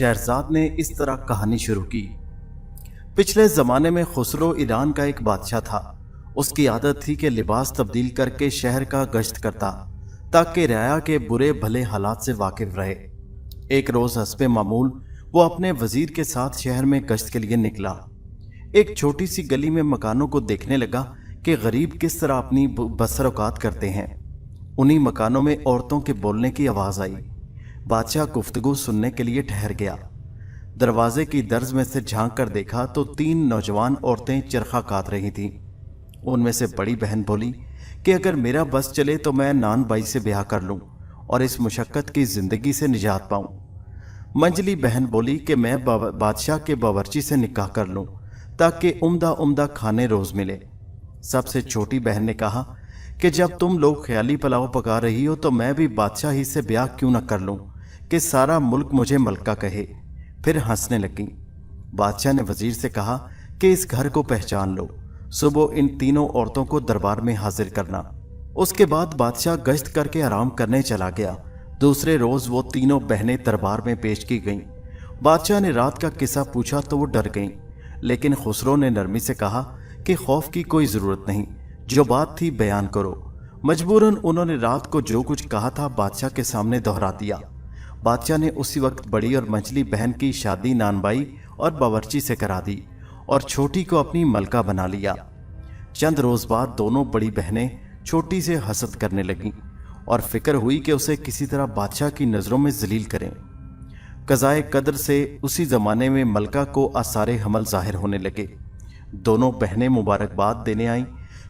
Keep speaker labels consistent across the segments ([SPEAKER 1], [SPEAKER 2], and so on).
[SPEAKER 1] शहरजाद ने इस तरह कहानी शुरू की। पिछले जमाने में खुसरो ईरान का एक बादशाह था। उसकी आदत थी कि लिबास तब्दील करके शहर का गश्त करता ताकि रया के बुरे भले हालात से वाकिफ रहे। एक रोज हस्बे मामूल वो अपने वजीर के साथ शहर में गश्त के लिए निकला। एक छोटी सी गली में मकानों को देखने लगा कि गरीब किस तरह अपनी बसर औकात करते हैं। उन्हीं मकानों में औरतों के बोलने की आवाज आई। बादशाह गुफ्तगू सुनने के लिए ठहर गया। दरवाजे की दर्ज में से झांक कर देखा तो 3 नौजवान औरतें चरखा काट रही थीं। उनमें से बड़ी बहन बोली कि अगर मेरा बस चले तो मैं नान बाई से ब्याह कर लूं और इस मुशक्कत की जिंदगी से निजात पाऊं। मंजली बहन बोली कि मैं बादशाह के बावर्ची से निकाह कर लूं ताकि उम्दा उम्दा खाने रोज मिले। सबसे छोटी बहन ने कहा कि जब तुम लोग ख्याली पुलाव पका रही हो तो मैं भी बादशाह ही से ब्याह क्यों न कर लूं कि सारा मुल्क मुझे मलका कहे। फिर हंसने लगी। बादशाह ने वजीर से कहा कि इस घर को पहचान लो, सुबह इन तीनों औरतों को दरबार में हाजिर करना। उसके बाद बादशाह गश्त करके आराम करने चला गया। दूसरे रोज वो तीनों बहनें दरबार में पेश की गईं। बादशाह ने रात का किस्सा पूछा तो वो डर गईं, लेकिन खुसरो ने नरमी से कहा कि खौफ की कोई जरूरत नहीं, जो बात थी बयान करो। मजबूरन उन्होंने रात को जो कुछ कहा था बादशाह के सामने दोहरा दिया। बादशाह ने उसी वक्त बड़ी और मंझली बहन की शादी नानबाई और बावर्ची से करा दी और छोटी को अपनी मलका बना लिया। चंद रोज बाद दोनों बड़ी बहनें छोटी से हसद करने लगीं और फिक्र हुई कि उसे किसी तरह बादशाह की नजरों में जलील करें। कज़ाए कदर से उसी जमाने में मलका को आसारे हमल जाहिर होने लगे। दोनों बहनें मुबारकबाद देने आईं।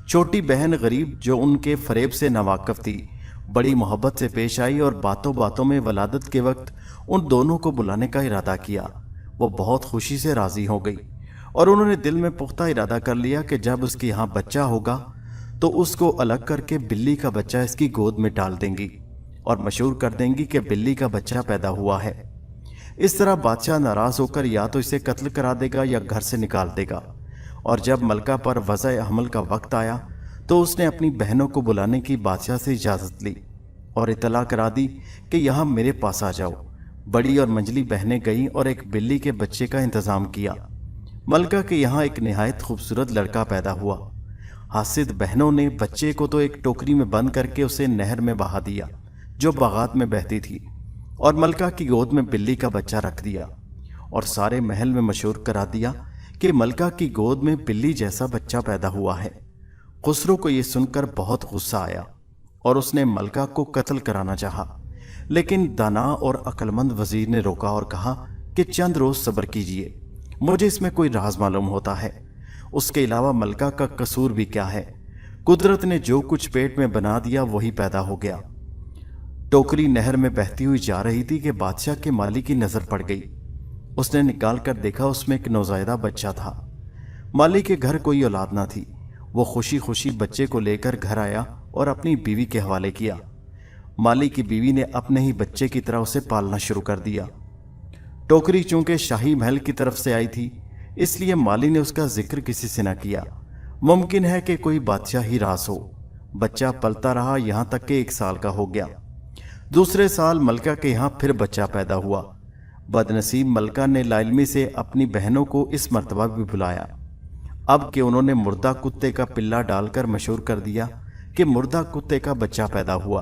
[SPEAKER 1] छोटी बहन गरीब जो उनके फरेब से नावाकिफ थी बड़ी मोहब्बत से पेश आई और बातों बातों में वलादत के वक्त उन दोनों को बुलाने का इरादा किया। वो बहुत खुशी से राजी हो गई और उन्होंने दिल में पुख्ता इरादा कर लिया कि जब उसके यहाँ बच्चा होगा तो उसको अलग करके बिल्ली का बच्चा इसकी गोद में डाल देंगी और मशहूर कर देंगी कि बिल्ली का बच्चा पैदा हुआ है। इस तरह बादशाह नाराज होकर या तो इसे कत्ल करा देगा या घर से निकाल देगा। और जब मलका पर वज़ा हमल का वक्त आया तो उसने अपनी बहनों को बुलाने की बादशाह से इजाज़त ली और इतला करा दी कि यहाँ मेरे पास आ जाओ। बड़ी और मंझली बहनें गईं और एक बिल्ली के बच्चे का इंतज़ाम किया। मलका के यहाँ एक निहायत खूबसूरत लड़का पैदा हुआ। हासिद बहनों ने बच्चे को तो एक टोकरी में बंद करके उसे नहर में बहा दिया जो बागात में बहती थी और मलका की गोद में बिल्ली का बच्चा रख दिया और सारे महल में मशहूर करा दिया कि मलका की गोद में बिल्ली जैसा बच्चा पैदा हुआ है। खुसरो को यह सुनकर बहुत गुस्सा आया और उसने मलका को कत्ल कराना चाहा, लेकिन दाना और अक्लमंद वजीर ने रोका और कहा कि चंद रोज सब्र कीजिए, मुझे इसमें कोई राज मालूम होता है। उसके अलावा मलका का कसूर भी क्या है? कुदरत ने जो कुछ पेट में बना दिया वही पैदा हो गया। टोकरी नहर में बहती हुई जा रही थी कि बादशाह के माली की नजर पड़ गई। उसने निकाल कर देखा, उसमें एक नौज़ायदा बच्चा था। माली के घर कोई औलाद ना थी। वो खुशी खुशी बच्चे को लेकर घर आया और अपनी बीवी के हवाले किया। माली की बीवी ने अपने ही बच्चे की तरह उसे पालना शुरू कर दिया। टोकरी चूंकि शाही महल की तरफ से आई थी इसलिए माली ने उसका जिक्र किसी से न किया। मुमकिन है कि कोई बादशाह ही रास हो। बच्चा पलता रहा यहाँ तक कि 1 साल का हो गया। दूसरे साल मलका के यहाँ फिर बच्चा पैदा हुआ। बदनसीब मलका ने लाइलमी से अपनी बहनों को इस मर्तबा भी बुलाया। अब कि उन्होंने मुर्दा कुत्ते का पिल्ला डालकर मशहूर कर दिया कि मुर्दा कुत्ते का बच्चा पैदा हुआ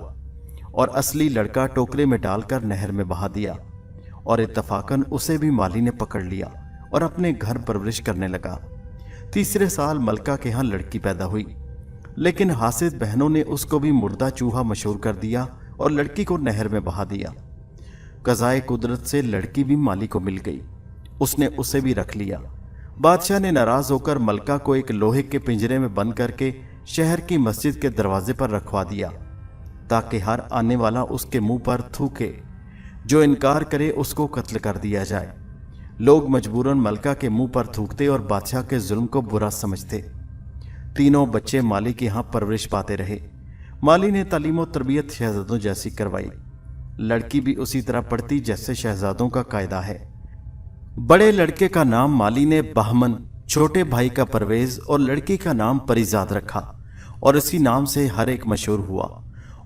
[SPEAKER 1] और असली लड़का टोकरे में डालकर नहर में बहा दिया और इत्तफाकन उसे भी माली ने पकड़ लिया और अपने घर परवरिश करने लगा। तीसरे साल मलका के यहाँ लड़की पैदा हुई, लेकिन हासिद बहनों ने उसको भी मुर्दा चूहा मशहूर कर दिया और लड़की को नहर में बहा दिया। कज़ाए कुदरत से लड़की भी माली को मिल गई। उसने उसे भी रख लिया। बादशाह ने नाराज होकर मलका को एक लोहे के पिंजरे में बंद करके शहर की मस्जिद के दरवाजे पर रखवा दिया ताकि हर आने वाला उसके मुंह पर थूके। जो इनकार करे उसको कत्ल कर दिया जाए। लोग मजबूरन मलका के मुंह पर थूकते और बादशाह के जुल्म को बुरा समझते। तीनों बच्चे माली के यहाँ परवरिश पाते रहे। माली ने तालीम और तरबियत शहजादों जैसी करवाई। लड़की भी उसी तरह पढ़ती जैसे शहजादों का कायदा है। बड़े लड़के का नाम माली ने बहमन, छोटे भाई का परवेज और लड़की का नाम परिजाद रखा और इसी नाम से हर एक मशहूर हुआ।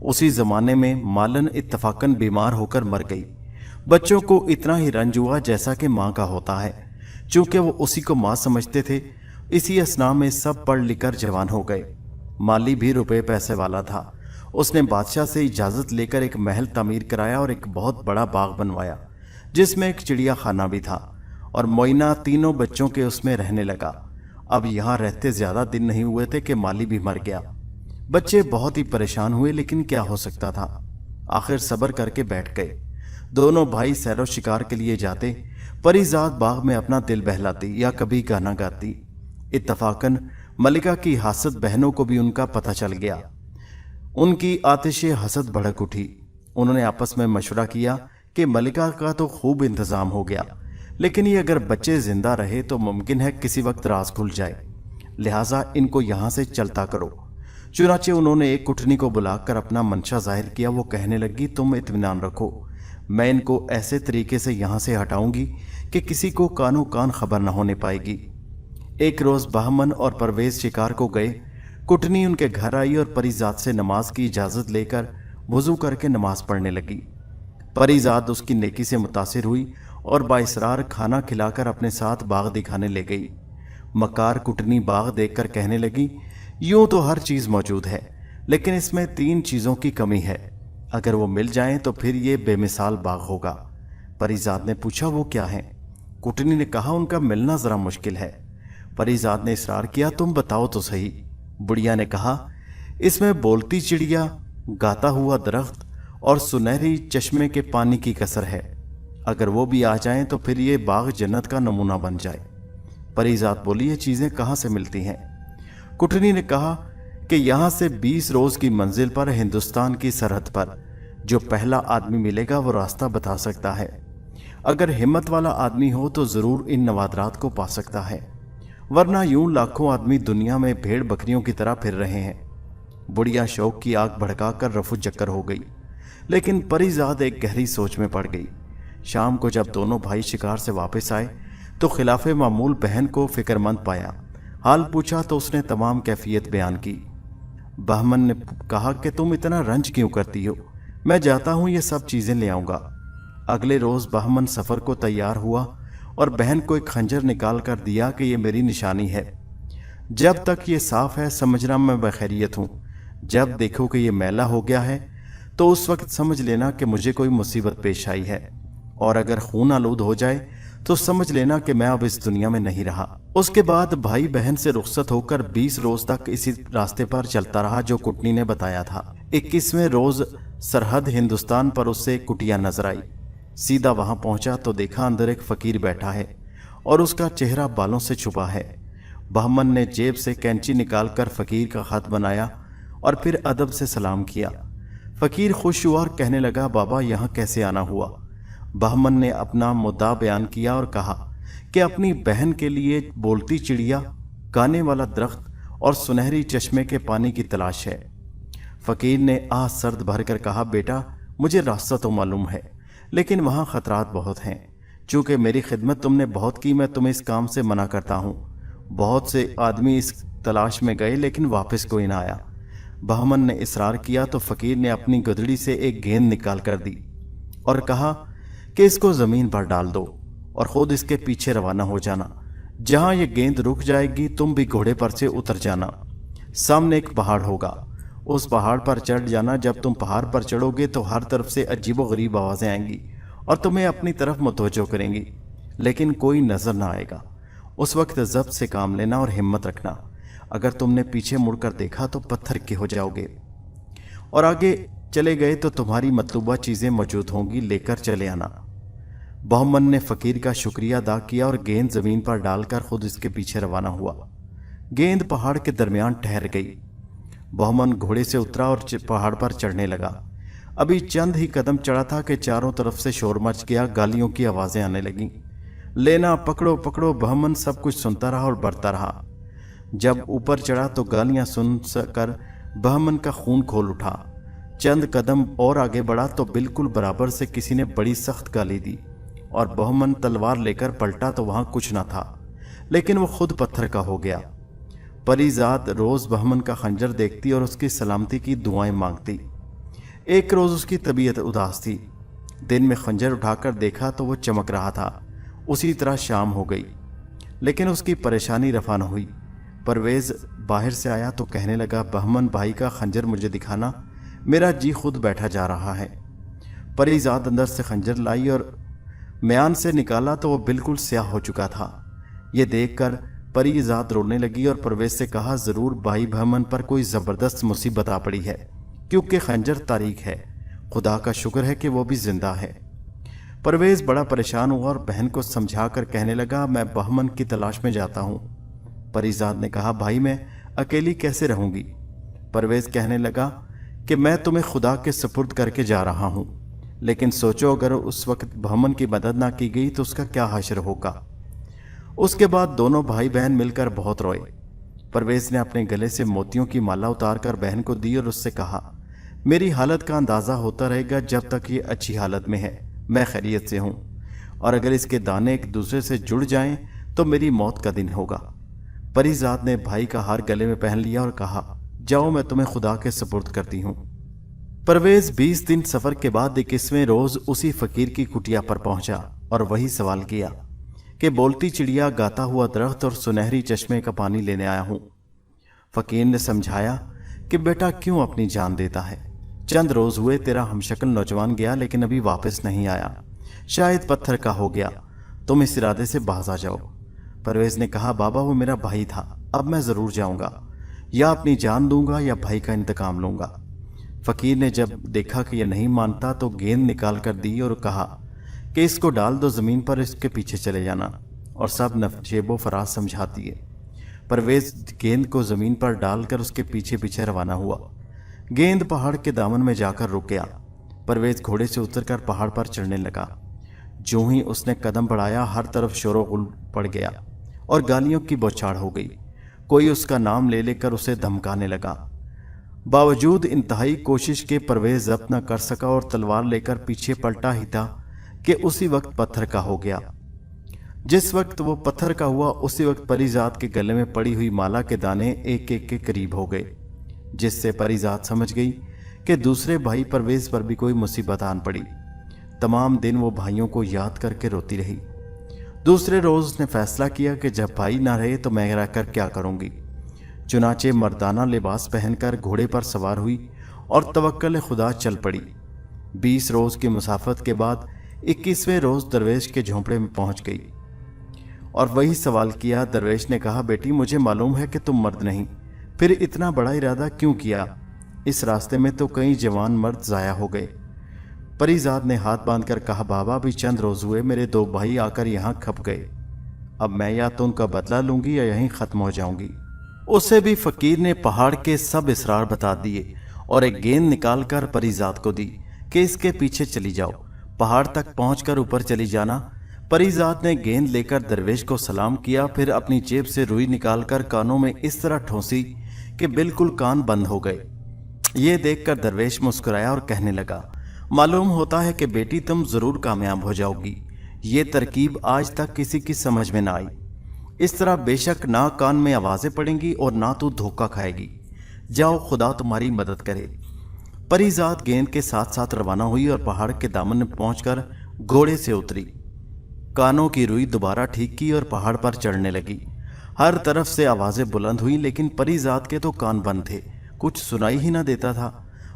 [SPEAKER 1] उसी जमाने में मालन इत्तफाकन बीमार होकर मर गई। बच्चों को इतना ही रंज हुआ जैसा कि माँ का होता है। चूंकि वो उसी को माँ समझते थे, इसी असना में सब पढ़ लिख कर जवान हो गए। माली भी रुपए पैसे वाला था। उसने बादशाह से इजाज़त लेकर एक महल तामीर कराया और एक बहुत बड़ा बाग बनवाया, जिसमें एक चिड़िया खाना भी था। और मोइना तीनों बच्चों के उसमें रहने लगा। अब यहाँ रहते ज़्यादा दिन नहीं हुए थे कि माली भी मर गया। बच्चे बहुत ही परेशान हुए, लेकिन क्या हो सकता था। आखिर सब्र करके बैठ गए। दोनों भाई सैरो शिकार के लिए जाते। परीजाद बाग में अपना दिल बहलाती या कभी गाना गाती। इत्तफाकन मलिका की हासद बहनों को भी उनका पता चल गया। उनकी आतिश हसद भड़क उठी। उन्होंने आपस में मशवरा किया कि मलिका का तो खूब इंतजाम हो गया, लेकिन ये अगर बच्चे जिंदा रहे तो मुमकिन है किसी वक्त राज खुल जाए, लिहाजा इनको यहाँ से चलता करो। चुनाचे उन्होंने एक कुटनी को बुलाकर अपना मंशा जाहिर किया। वो कहने लगी, तुम इत्मीनान रखो, मैं इनको ऐसे तरीके से यहाँ से हटाऊंगी कि किसी को कानो कान खबर न होने पाएगी। एक रोज़ बहमन और परवेज शिकार को गए। कुटनी उनके घर आई और परीजाद से नमाज की इजाज़त लेकर वुज़ू करके नमाज पढ़ने लगी। परीजाद उसकी नेकी से मुतासिर हुई और बाइसरार खाना खिलाकर अपने साथ बाग दिखाने ले गई। मकार कुटनी बाग देखकर कहने लगी, यूं तो हर चीज़ मौजूद है, लेकिन इसमें 3 चीज़ों की कमी है। अगर वो मिल जाएं तो फिर ये बेमिसाल बाग होगा। परीजाद ने पूछा, वो क्या है? कुटनी ने कहा, उनका मिलना ज़रा मुश्किल है। परीजाद ने इसरार किया, तुम बताओ तो सही। बुढ़िया ने कहा, इसमें बोलती चिड़िया, गाता हुआ दरख्त और सुनहरी चश्मे के पानी की कसर है। अगर वो भी आ जाएं तो फिर ये बाग जन्नत का नमूना बन जाए। परीजाद बोली, ये चीज़ें कहाँ से मिलती हैं? कुटनी ने कहा कि यहाँ से 20 रोज़ की मंजिल पर हिंदुस्तान की सरहद पर जो पहला आदमी मिलेगा वो रास्ता बता सकता है। अगर हिम्मत वाला आदमी हो तो ज़रूर इन नवादरात को पा सकता है, वरना यूं लाखों आदमी दुनिया में भेड़ बकरियों की तरह फिर रहे हैं। बुढ़िया शौक की आग भड़काकर रफू चक्कर हो गई, लेकिन परीजाद एक गहरी सोच में पड़ गई। शाम को जब दोनों भाई शिकार से वापस आए तो खिलाफे मामूल बहन को फिक्रमंद पाया। हाल पूछा तो उसने तमाम कैफियत बयान की। बहमन ने कहा कि तुम इतना रंज क्यों करती हो, मैं जाता हूँ ये सब चीज़ें ले आऊँगा। अगले रोज़ बहमन सफ़र को तैयार हुआ और बहन को एक खंजर निकाल कर दिया कि ये मेरी निशानी है। जब तक ये साफ़ है समझना मैं बखैरियत हूँ, जब देखो कि ये मैला हो गया है तो उस वक्त समझ लेना कि मुझे कोई मुसीबत पेश आई है, और अगर खून आलूद हो जाए तो समझ लेना कि मैं अब इस दुनिया में नहीं रहा। उसके बाद भाई बहन से रुखसत होकर 20 रोज तक इसी रास्ते पर चलता रहा जो कुटनी ने बताया था। 21वें रोज सरहद हिंदुस्तान पर उससे कुटिया नजर आई। सीधा वहां पहुंचा तो देखा अंदर एक फकीर बैठा है और उसका चेहरा बालों से छुपा है। बहमन ने जेब से कैंची निकालकर फकीर का खत बनाया और फिर अदब से सलाम किया। फकीर खुश हुआ और कहने लगा, बाबा यहाँ कैसे आना हुआ? बहमन ने अपना मुद्दा बयान किया और कहा कि अपनी बहन के लिए बोलती चिड़िया, गाने वाला दरख्त और सुनहरी चश्मे के पानी की तलाश है। फकीर ने आह सर्द भर कर कहा, बेटा मुझे रास्ता तो मालूम है, लेकिन वहाँ खतरात बहुत हैं। चूँकि मेरी खिदमत तुमने बहुत की, मैं तुम्हें इस काम से मना करता हूँ। बहुत से आदमी इस तलाश में गए लेकिन वापस कोई ना आया। बहमन ने इसरार किया तो फकीर ने अपनी गदड़ी से एक गेंद निकाल कर दी और कहा कि इसको ज़मीन पर डाल दो और ख़ुद इसके पीछे रवाना हो जाना। जहाँ ये गेंद रुक जाएगी तुम भी घोड़े पर से उतर जाना। सामने एक पहाड़ होगा, उस पहाड़ पर चढ़ जाना। जब तुम पहाड़ पर चढ़ोगे तो हर तरफ से अजीबोगरीब आवाज़ें आएंगी और तुम्हें अपनी तरफ मुतवज्जो करेंगी, लेकिन कोई नज़र ना आएगा। उस वक्त ज़ब्त से काम लेना और हिम्मत रखना। अगर तुमने पीछे मुड़कर देखा तो पत्थर के हो जाओगे, और आगे चले गए तो तुम्हारी मतलूबा चीज़ें मौजूद होंगी, लेकर चले आना। बहमन ने फ़कीर का शुक्रिया अदा किया और गेंद ज़मीन पर डालकर खुद इसके पीछे रवाना हुआ। गेंद पहाड़ के दरमियान ठहर गई। बहमन घोड़े से उतरा और पहाड़ पर चढ़ने लगा। अभी चंद ही कदम चढ़ा था कि चारों तरफ से शोर मच गया, गालियों की आवाज़ें आने लगीं। लेना, पकड़ो पकड़ो। बहमन सब कुछ सुनता रहा और बढ़ता रहा। जब ऊपर चढ़ा तो गालियां सुन कर बहमन का खून खोल उठा। चंद कदम और आगे बढ़ा तो बिल्कुल बराबर से किसी ने बड़ी सख्त गाली दी और बहमन तलवार लेकर पलटा तो वहां कुछ ना था, लेकिन वो खुद पत्थर का हो गया। परीजाद रोज बहमन का खंजर देखती और उसकी सलामती की दुआएं मांगती। एक रोज उसकी तबीयत उदास थी। दिन में खंजर उठाकर देखा तो वो चमक रहा था। उसी तरह शाम हो गई, लेकिन उसकी परेशानी रफा न हुई। परवेज बाहर से आया तो कहने लगा, बहमन भाई का खंजर मुझे दिखाना, मेरा जी खुद बैठा जा रहा है। परीजाद अंदर से खंजर लाई और म्यान से निकाला तो वो बिल्कुल स्याह हो चुका था। ये देखकर परीजाद रोने लगी और परवेज से कहा, जरूर भाई बहमन पर कोई जबरदस्त मुसीबत आ पड़ी है, क्योंकि खंजर तारीख है। खुदा का शुक्र है कि वो भी जिंदा है। परवेज बड़ा परेशान हुआ और बहन को समझाकर कहने लगा, मैं बहमन की तलाश में जाता हूँ। परीजाद ने कहा, भाई मैं अकेली कैसे रहूंगी? परवेज कहने लगा कि मैं तुम्हें खुदा के सुपुर्द करके जा रहा हूँ, लेकिन सोचो अगर उस वक्त बहमन की मदद ना की गई तो उसका क्या हश्र होगा। उसके बाद दोनों भाई बहन मिलकर बहुत रोए। परवेज ने अपने गले से मोतियों की माला उतारकर बहन को दी और उससे कहा, मेरी हालत का अंदाजा होता रहेगा जब तक ये अच्छी हालत में है, मैं खैरियत से हूँ, और अगर इसके दाने एक दूसरे से जुड़ जाएं तो मेरी मौत का दिन होगा। परीजाद ने भाई का हार गले में पहन लिया और कहा, जाओ मैं तुम्हें खुदा के सुपुर्द करती हूँ। परवेज 20 दिन सफर के बाद 21वें रोज उसी फकीर की कुटिया पर पहुंचा और वही सवाल किया कि बोलती चिड़िया, गाता हुआ दरख्त और सुनहरी चश्मे का पानी लेने आया हूं। फकीर ने समझाया कि बेटा क्यों अपनी जान देता है, चंद रोज हुए तेरा हमशक्ल नौजवान गया लेकिन अभी वापस नहीं आया, शायद पत्थर का हो गया, तुम इस इरादे से बाज आ जाओ। परवेज ने कहा, बाबा वो मेरा भाई था, अब मैं जरूर जाऊंगा, या अपनी जान दूंगा या भाई का इंतकाम लूंगा। फकीर ने जब देखा कि यह नहीं मानता तो गेंद निकाल कर दी और कहा कि इसको डाल दो जमीन पर, इसके पीछे चले जाना, और सब नफजेबो फराज समझाती है। परवेज गेंद को जमीन पर डालकर उसके पीछे पीछे रवाना हुआ। गेंद पहाड़ के दामन में जाकर रुक गया। परवेज घोड़े से उतरकर पहाड़ पर चढ़ने लगा। जो ही उसने कदम बढ़ाया हर तरफ शोर-गुल पड़ गया और गालियों की बौछार हो गई। कोई उसका नाम ले लेकर उसे धमकाने लगा। बावजूद इंतहाई कोशिश के परवेज जब्त न कर सका और तलवार लेकर पीछे पलटा ही था कि उसी वक्त पत्थर का हो गया। जिस वक्त वो पत्थर का हुआ उसी वक्त परीजाद के गले में पड़ी हुई माला के दाने एक एक के करीब हो गए, जिससे परीजाद समझ गई कि दूसरे भाई परवेज पर भी कोई मुसीबत आन पड़ी। तमाम दिन वो भाइयों को याद करके रोती रही। दूसरे रोज उसने फैसला किया कि जब भाई ना रहे तो मैं रहकर क्या करूंगी। चुनाचे मर्दाना लिबास पहनकर घोड़े पर सवार हुई और तवक्कल खुदा चल पड़ी। 20 रोज की मुसाफत के बाद 21वें रोज दरवेश के झोंपड़े में पहुंच गई और वही सवाल किया। दरवेश ने कहा, बेटी मुझे मालूम है कि तुम मर्द नहीं, फिर इतना बड़ा इरादा क्यों किया? इस रास्ते में तो कई जवान मर्द जाया हो गए। परीजाद ने हाथ बांधकर कहा, बाबा अभी चंद रोज हुए मेरे 2 भाई आकर यहाँ खप गए, अब मैं या तो उनका बदला लूंगी या यहीं खत्म हो जाऊंगी। उसे भी फकीर ने पहाड़ के सब इसरार बता दिए और एक गेंद निकालकर परीजाद को दी कि इसके पीछे चली जाओ, पहाड़ तक पहुंचकर ऊपर चली जाना। परीजाद ने गेंद लेकर दरवेश को सलाम किया, फिर अपनी जेब से रुई निकालकर कानों में इस तरह ठोंसी कि बिल्कुल कान बंद हो गए। ये देखकर दरवेश मुस्कुराया और कहने लगा, मालूम होता है कि बेटी तुम जरूर कामयाब हो जाओगी, ये तरकीब आज तक किसी की समझ में ना आई। इस तरह बेशक ना कान में आवाजें पड़ेंगी और ना तू धोखा खाएगी। जाओ, खुदा तुम्हारी मदद करे। परीजाद गेंद के साथ साथ रवाना हुई और पहाड़ के दामन में पहुंचकर घोड़े से उतरी, कानों की रुई दोबारा ठीक की और पहाड़ पर चढ़ने लगी। हर तरफ से आवाजें बुलंद हुई लेकिन परीजाद के तो कान बंद थे, कुछ सुनाई ही ना देता था।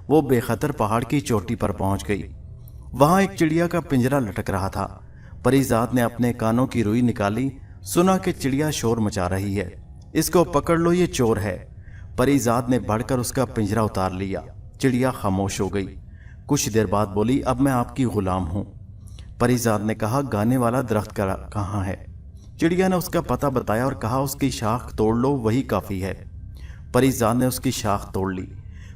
[SPEAKER 1] वो बेखतर पहाड़ की चोटी पर पहुंच गई। वहां एक चिड़िया का पिंजरा लटक रहा था। परीजाद ने अपने कानों की रुई निकाली, सुना कि चिड़िया शोर मचा रही है, इसको पकड़ लो, ये चोर है। परीजाद ने बढ़कर उसका पिंजरा उतार लिया। चिड़िया खामोश हो गई। कुछ देर बाद बोली, अब मैं आपकी गुलाम हूं। परीजाद ने कहा, गाने वाला दरख्त कहाँ है? चिड़िया ने उसका पता बताया और कहा, उसकी शाख तोड़ लो, वही काफी है। परीजाद ने उसकी शाख तोड़ ली,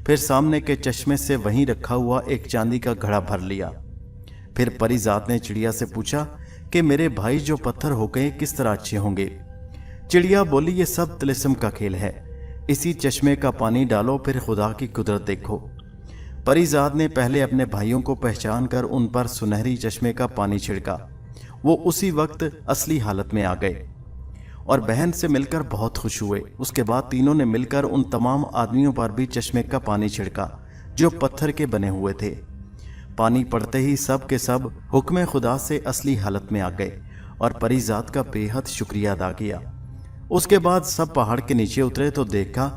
[SPEAKER 1] फिर सामने के चश्मे से वहीं रखा हुआ एक चांदी का घड़ा भर लिया। फिर परीजाद ने चिड़िया से पूछा कि मेरे भाई जो पत्थर हो गए किस तरह अच्छे होंगे? चिड़िया बोली, ये सब तिलिस्म का खेल है, इसी चश्मे का पानी डालो फिर खुदा की कुदरत देखो। परीजाद ने पहले अपने भाइयों को पहचान कर उन पर सुनहरी चश्मे का पानी छिड़का। वो उसी वक्त असली हालत में आ गए और बहन से मिलकर बहुत खुश हुए। उसके बाद तीनों ने मिलकर उन तमाम आदमियों पर भी चश्मे का पानी छिड़का जो पत्थर के बने हुए थे। पानी पड़ते ही सब के सब हुक्म खुदा से असली हालत में आ गए और परीजात का बेहद शुक्रिया अदा किया। उसके बाद सब पहाड़ के नीचे उतरे तो देखा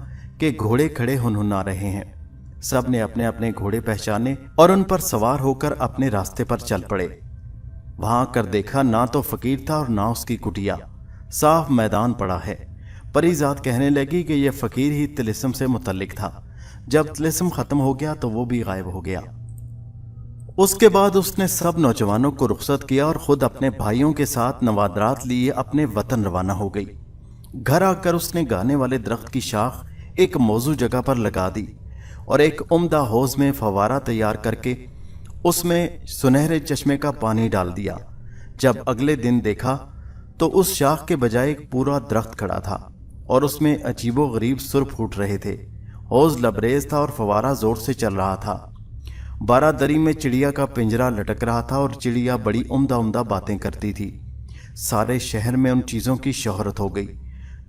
[SPEAKER 1] कि घोड़े खड़े हुनहुना रहे हैं। सब ने अपने अपने घोड़े पहचाने और उन पर सवार होकर अपने रास्ते पर चल पड़े। वहां आकर देखा ना तो फकीर था और ना उसकी कुटिया, साफ मैदान पड़ा है। परीजात कहने लगी कि यह फकीर ही तिलिस्म से मुतल्लिक था। जब तिलिस्म खत्म हो गया तो वो भी गायब हो गया। उसके बाद उसने सब नौजवानों को रुखसत किया और खुद अपने भाइयों के साथ नवादरात लिए अपने वतन रवाना हो गई। घर आकर उसने गाने वाले दरख्त की शाख एक मौजू जगह पर लगा दी और एक उम्दा हौज में फवारा तैयार करके उसमें सुनहरे चश्मे का पानी डाल दिया। जब अगले दिन देखा तो उस शाख के बजाय एक पूरा दरख्त खड़ा था और उसमें अजीबो गरीब सुर फूट रहे थे। हौज लबरेज था और फवारा जोर से चल रहा था। बारादरी में चिड़िया का पिंजरा लटक रहा था और चिड़िया बड़ी उम्दा उम्दा बातें करती थी। सारे शहर में उन चीज़ों की शोहरत हो गई।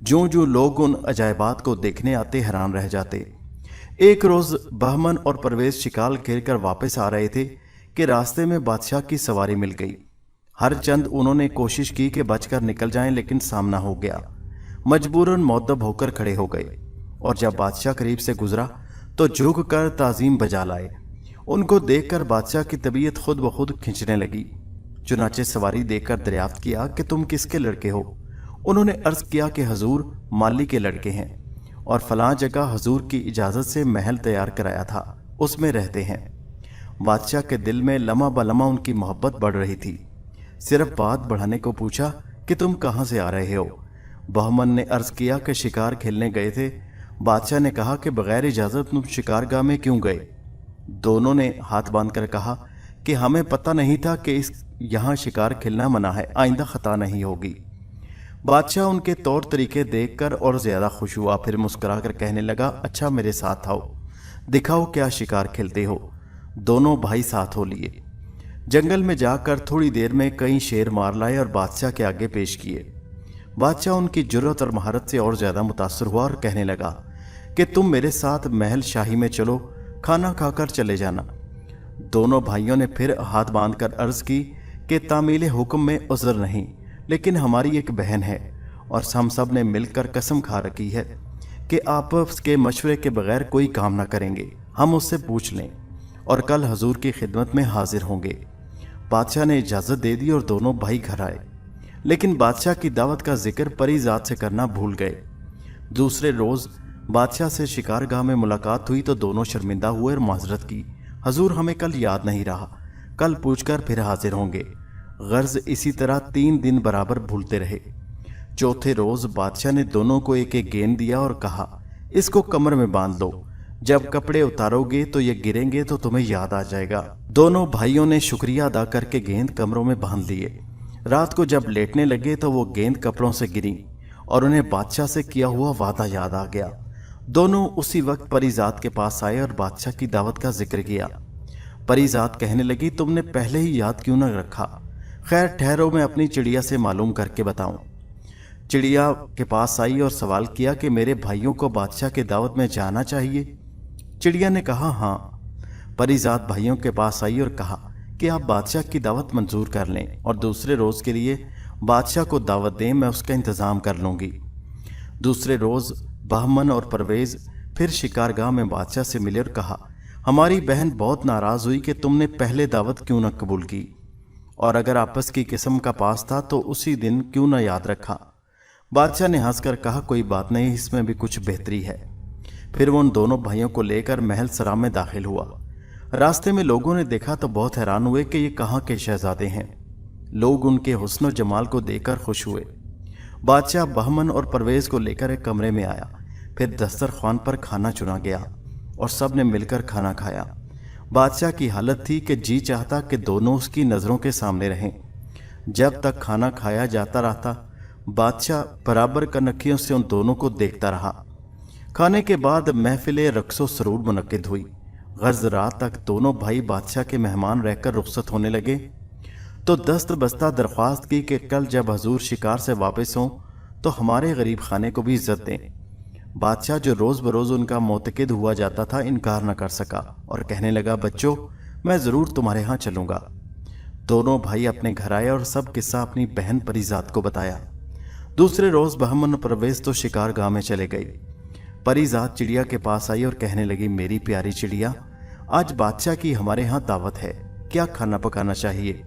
[SPEAKER 1] जो जो लोग उन अजायबात को देखने आते हैरान रह जाते। एक रोज़ बहमन और परवेज शिकार खेल कर वापस आ रहे थे कि रास्ते में बादशाह की सवारी मिल गई। हर चंद उन्होंने कोशिश की कि बचकर निकल जाएं, लेकिन सामना हो गया। मजबूरन मौद्दब होकर खड़े हो गए और जब बादशाह करीब से गुजरा तो झुक कर ताज़ीम बजा लाए। उनको देखकर बादशाह की तबीयत खुद ब खुद खिंचने लगी। चुनाचे सवारी देखकर दरियाफ्त किया कि तुम किसके लड़के हो। उन्होंने अर्ज किया कि हजूर माली के लड़के हैं और फलां जगह हजूर की इजाज़त से महल तैयार कराया था, उसमें रहते हैं। बादशाह के दिल में लम्हा ब लम्हा उनकी मोहब्बत बढ़ रही थी। सिर्फ बात बढ़ाने को पूछा कि तुम कहाँ से आ रहे हो। बहमन ने अर्ज किया कि शिकार खेलने गए थे। बादशाह ने कहा कि बगैर इजाज़त तुम शिकारगाह में क्यों गए। दोनों ने हाथ बांधकर कहा कि हमें पता नहीं था कि यहाँ शिकार खेलना मना है, आइंदा खता नहीं होगी। बादशाह उनके तौर तरीके देखकर और ज़्यादा खुश हुआ। फिर मुस्कुराकर कहने लगा, अच्छा मेरे साथ आओ, दिखाओ क्या शिकार खेलते हो। दोनों भाई साथ हो लिए। जंगल में जाकर थोड़ी देर में कई शेर मार लाए और बादशाह के आगे पेश किए। बादशाह उनकी जुर्रत और महारत से और ज़्यादा मुतासर हुआ और कहने लगा कि तुम मेरे साथ महल शाही में चलो, खाना खाकर चले जाना। दोनों भाइयों ने फिर हाथ बांधकर अर्ज की कि तामील हुक्म में उज़र नहीं, लेकिन हमारी एक बहन है और हम सब ने मिलकर कसम खा रखी है कि आपस के मशवरे के बगैर कोई काम न करेंगे। हम उससे पूछ लें और कल हजूर की खिदमत में हाजिर होंगे। बादशाह ने इजाज़त दे दी और दोनों भाई घर आए, लेकिन बादशाह की दावत का जिक्र परीजात से करना भूल गए। दूसरे रोज़ बादशाह से शिकारगाह में मुलाकात हुई तो दोनों शर्मिंदा हुए और माजरत की, हजूर हमें कल याद नहीं रहा, कल पूछकर फिर हाजिर होंगे। गर्ज इसी तरह 3 दिन बराबर भूलते रहे। चौथे रोज़ बादशाह ने दोनों को एक एक गेंद दिया और कहा, इसको कमर में बांध लो, जब कपड़े उतारोगे तो ये गिरेंगे तो तुम्हें याद आ जाएगा। दोनों भाइयों ने शुक्रिया अदा करके गेंद कमरों में बांध लिए। रात को जब लेटने लगे तो वो गेंद कपड़ों से गिरी और उन्हें बादशाह से किया हुआ वादा याद आ गया। दोनों उसी वक्त परीजात के पास आए और बादशाह की दावत का जिक्र किया। परीजात कहने लगी, तुमने पहले ही याद क्यों न रखा। खैर ठहरो, मैं अपनी चिड़िया से मालूम करके बताऊं। चिड़िया के पास आई और सवाल किया कि मेरे भाइयों को बादशाह की दावत में जाना चाहिए। चिड़िया ने कहा हाँ। परीजात भाइयों के पास आई और कहा कि आप बादशाह की दावत मंजूर कर लें और दूसरे रोज़ के लिए बादशाह को दावत दें, मैं उसका इंतज़ाम कर लूँगी। दूसरे रोज़ बहमन और परवेज़ फिर शिकारगाह में बादशाह से मिले और कहा, हमारी बहन बहुत नाराज़ हुई कि तुमने पहले दावत क्यों न कबूल की, और अगर आपस की किस्म का पास था तो उसी दिन क्यों न याद रखा। बादशाह ने हंसकर कहा, कोई बात नहीं, इसमें भी कुछ बेहतरी है। फिर वो उन दोनों भाइयों को लेकर महल सराय में दाखिल हुआ। रास्ते में लोगों ने देखा तो बहुत हैरान हुए कि ये कहाँ के शहजादे हैं। लोग उनके हुस्न और जमाल को देखकर खुश हुए। बादशाह बहमन और परवेज़ को लेकर एक कमरे में आया। फिर दस्तरख्वान पर खाना चुना गया और सब ने मिलकर खाना खाया। बादशाह की हालत थी कि जी चाहता कि दोनों उसकी नज़रों के सामने रहें। जब तक खाना खाया जाता रहता, बादशाह बराबर कनखियों से उन दोनों को देखता रहा। खाने के बाद महफिल रक्सो सरूर मुनक्किद हुई। गर्ज रात तक दोनों भाई बादशाह के मेहमान रहकर रुखसत होने लगे तो दस्त बस्ता दरख्वास्त की कि कल जब हजूर शिकार से वापस हों तो हमारे गरीब खाने को भी इज्जत दें। बादशाह जो रोज़ बरोज़ उनका मोतकिद हुआ जाता था, इनकार न कर सका और कहने लगा, बच्चों मैं ज़रूर तुम्हारे यहाँ चलूँगा। दोनों भाई अपने घर आए और सब किस्सा अपनी बहन परीजात को बताया। दूसरे रोज़ बहमन और परवेज तो शिकार गांव में चले गई। परीजात चिड़िया के पास आई और कहने लगी, मेरी प्यारी चिड़िया, आज बादशाह की हमारे यहाँ दावत है, क्या खाना पकाना चाहिए?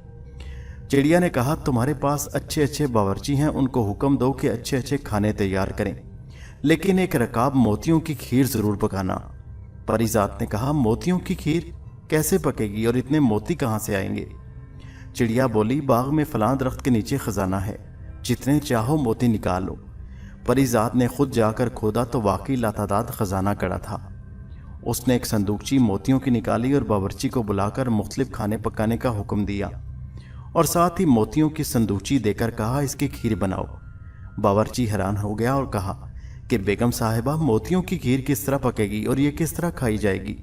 [SPEAKER 1] चिड़िया ने कहा, तुम्हारे पास अच्छे अच्छे बावर्ची हैं, उनको हुक्म दो कि अच्छे अच्छे खाने तैयार करें, लेकिन एक रकाब मोतियों की खीर ज़रूर पकाना। परीजात ने कहा, मोतियों की खीर कैसे पकेगी और इतने मोती कहाँ से आएंगे? चिड़िया बोली, बाग में फलां दरख्त के नीचे खजाना है, जितने चाहो मोती निकालो। परीजात ने खुद जाकर खोदा तो वाकई लातादाद खजाना कड़ा था। उसने एक संदूकची मोतियों की निकाली और बावर्ची को बुलाकर मुख्तलिफ खाने पकाने का हुक्म दिया और साथ ही मोतियों की संदूकची देकर कहा, इसकी खीर बनाओ। बावर्ची हैरान हो गया और कहा कि बेगम साहिबा, मोतियों की खीर किस तरह पकेगी और ये किस तरह खाई जाएगी?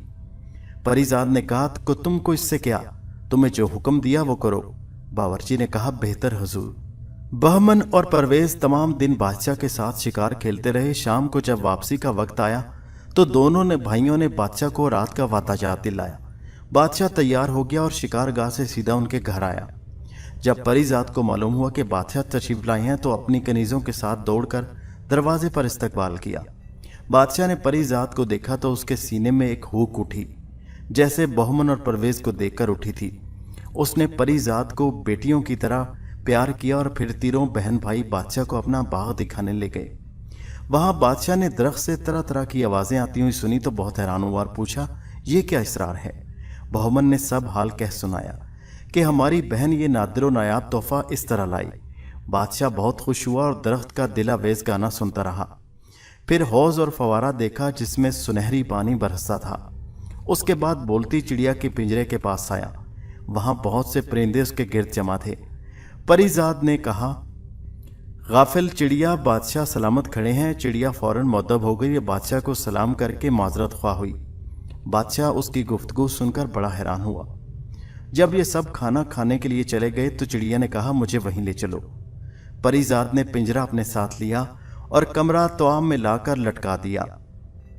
[SPEAKER 1] परीजात ने कहा, तो तुमको इससे क्या, तुम्हें जो हुक्म दिया वो करो। बावर्ची ने कहा, बेहतर हुजूर। बहमन और परवेज तमाम दिन बादशाह के साथ शिकार खेलते रहे। शाम को जब वापसी का वक्त आया तो दोनों भाइयों ने बादशाह को रात का वाताजात दिलाया। बादशाह तैयार हो गया और शिकारगाह से सीधा उनके घर आया। जब परीजात को मालूम हुआ कि बादशाह तशरीफ लाए हैं तो अपनी कनीज़ों के साथ दौड़कर दरवाजे पर इस्तकबाल किया। बादशाह ने परीजात को देखा तो उसके सीने में एक हुक उठी, जैसे बहमन और परवेज को देखकर उठी थी। उसने परीजात को बेटियों की तरह प्यार किया और फिर तीनों बहन भाई बादशाह को अपना बाग दिखाने ले गए। वहां बादशाह ने दरख्त से तरह तरह की आवाज़ें आती हुई सुनी तो बहुत हैरान हुआ और पूछा, ये क्या इसरार है? बहमन ने सब हाल कह सुनाया कि हमारी बहन ये नादिर नायाब तोहफा इस तरह लाई। बादशाह बहुत खुश हुआ और दरख्त का दिलावेज गाना सुनता रहा। फिर हौज और फवारा देखा जिसमें सुनहरी पानी बरसता था। उसके बाद बोलती चिड़िया के पिंजरे के पास आया। वहां बहुत से परिंदे उसके गिर्द जमा थे। परीजात ने कहा, गाफिल चिड़िया, बादशाह सलामत खड़े हैं। चिड़िया फौरन मुअद्दब हो गई, बादशाह को सलाम करके माजरत ख्वाह हुई। बादशाह उसकी गुफ्तगू सुनकर बड़ा हैरान हुआ। जब ये सब खाना खाने के लिए चले गए तो चिड़िया ने कहा, मुझे वहीं ले चलो। परीजात ने पिंजरा अपने साथ लिया और कमरा तोआम में लाकर लटका दिया।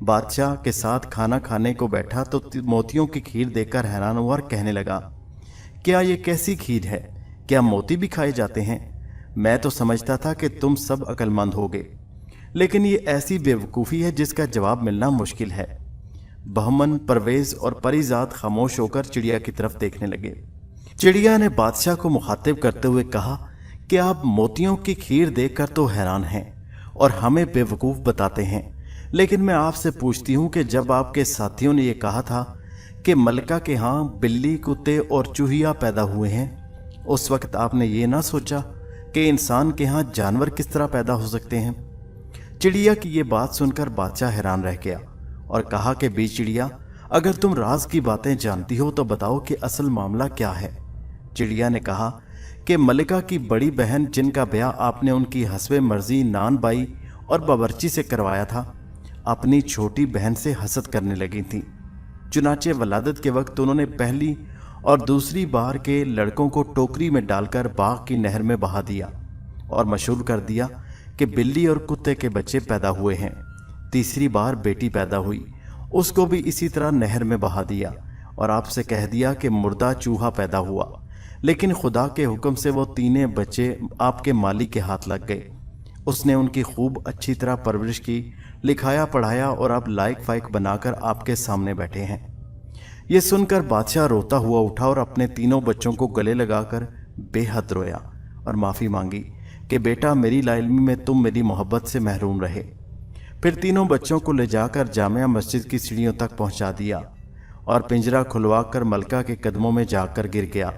[SPEAKER 1] बादशाह के साथ खाना खाने को बैठा तो मोतियों की खीर देखकर हैरान हुआ और कहने लगा, क्या ये कैसी खीर है? क्या मोती भी खाए जाते हैं? मैं तो समझता था कि तुम सब अक्लमंद होगे, लेकिन ये ऐसी बेवकूफ़ी है जिसका जवाब मिलना मुश्किल है। बहमन, परवेज और परीजात खामोश होकर चिड़िया की तरफ देखने लगे। चिड़िया ने बादशाह को मुखातिब करते हुए कहा कि आप मोतियों की खीर देखकर तो हैरान हैं और हमें बेवकूफ़ बताते हैं, लेकिन मैं आपसे पूछती हूँ कि जब आपके साथियों ने यह कहा था कि मलका के यहाँ बिल्ली, कुत्ते और चूहिया पैदा हुए हैं, उस वक्त आपने ये ना सोचा कि इंसान के यहाँ जानवर किस तरह पैदा हो सकते हैं? चिड़िया की ये बात सुनकर बादशाह हैरान रह गया और कहा कि बी चिड़िया, अगर तुम राज की बातें जानती हो तो बताओ कि असल मामला क्या है। चिड़िया ने कहा कि मलिका की बड़ी बहन, जिनका ब्याह आपने उनकी हस्बे मर्जी नान बाई और बावर्ची से करवाया था, अपनी छोटी बहन से हसद करने लगी थी। चुनाचे वलादत के वक्त उन्होंने पहली और दूसरी बार के लड़कों को टोकरी में डालकर बाग की नहर में बहा दिया और मशहूर कर दिया कि बिल्ली और कुत्ते के बच्चे पैदा हुए हैं। तीसरी बार बेटी पैदा हुई, उसको भी इसी तरह नहर में बहा दिया और आपसे कह दिया कि मुर्दा चूहा पैदा हुआ, लेकिन खुदा के हुक्म से वो तीनों बच्चे आपके मालिक के हाथ लग गए। उसने उनकी खूब अच्छी तरह परवरिश की, लिखाया पढ़ाया और अब लायक फायक बनाकर आपके सामने बैठे हैं। ये सुनकर बादशाह रोता हुआ उठा और अपने तीनों बच्चों को गले लगाकर बेहद रोया और माफ़ी मांगी कि बेटा, मेरी लाइल्मी में तुम मेरी मोहब्बत से महरूम रहे। फिर तीनों बच्चों को ले जाकर जामिया मस्जिद की सीढ़ियों तक पहुंचा दिया और पिंजरा खुलवाकर मलका के कदमों में जाकर गिर गया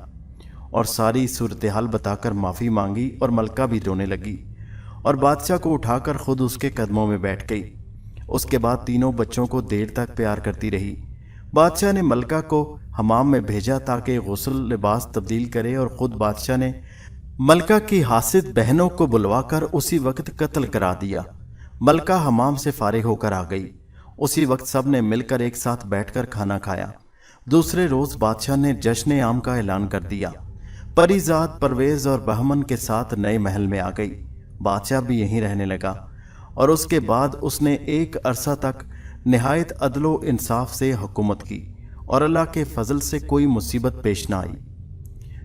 [SPEAKER 1] और सारी सूरत हाल बताकर माफ़ी मांगी और मलका भी रोने लगी और बादशाह को उठाकर खुद उसके कदमों में बैठ गई। उसके बाद तीनों बच्चों को देर तक प्यार करती रही। बादशाह ने मलका को हमाम में भेजा ताकि गुस्ल लिबास तब्दील करे और ख़ुद बादशाह ने मलका की हासिद बहनों को बुलवाकर उसी वक्त कत्ल करा दिया। मलका हमाम से फारिग होकर आ गई। उसी वक्त सब ने मिलकर एक साथ बैठकर खाना खाया। दूसरे रोज़ बादशाह ने जश्न आम का ऐलान कर दिया। परीजात, परवेज और बहमन के साथ नए महल में आ गई। बादशाह भी यहीं रहने लगा और उसके बाद उसने एक अरसा तक निहायत अदलो इंसाफ से हुकूमत की और अल्लाह के फजल से कोई मुसीबत पेश ना आई।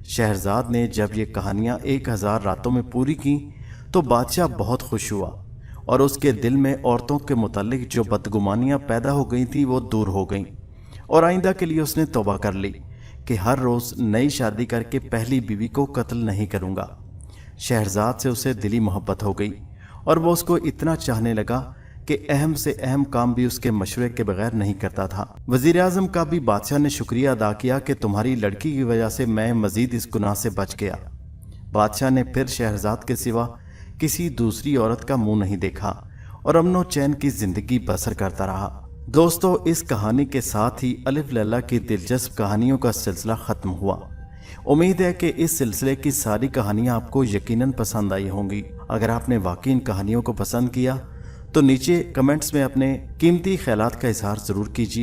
[SPEAKER 1] शहरजाद ने जब ये कहानियाँ 1000 रातों में पूरी की तो बादशाह बहुत खुश हुआ और उसके दिल में औरतों के मुतालिक जो बदगुमानियाँ पैदा हो गई थी वो दूर हो गईं, और आइंदा के लिए उसने तौबा कर ली कि हर रोज़ नई शादी करके पहली बीवी को कत्ल नहीं करूँगा। शहरजाद से उसे दिली मोहब्बत हो गई और वो उसको इतना चाहने लगा कि अहम से अहम काम भी उसके मशवरे के बगैर नहीं करता था। वज़ीर आज़म का भी बादशाह ने शुक्रिया अदा किया कि तुम्हारी लड़की की वजह से मैं मज़ीद इस गुनाह से बच गया। बादशाह ने फिर शहरजाद के सिवा किसी दूसरी औरत का मुंह नहीं देखा और अमनो चैन की ज़िंदगी बसर करता रहा। दोस्तों, इस कहानी के साथ ही अलिफ लैला की दिलचस्प कहानियों का सिलसिला ख़त्म हुआ। उम्मीद है कि इस सिलसिले की सारी कहानियाँ आपको यकीनन पसंद आई होंगी। अगर आपने वाकई इन कहानियों को पसंद किया तो नीचे कमेंट्स में अपने कीमती ख्यालात का इजहार ज़रूर कीजिए।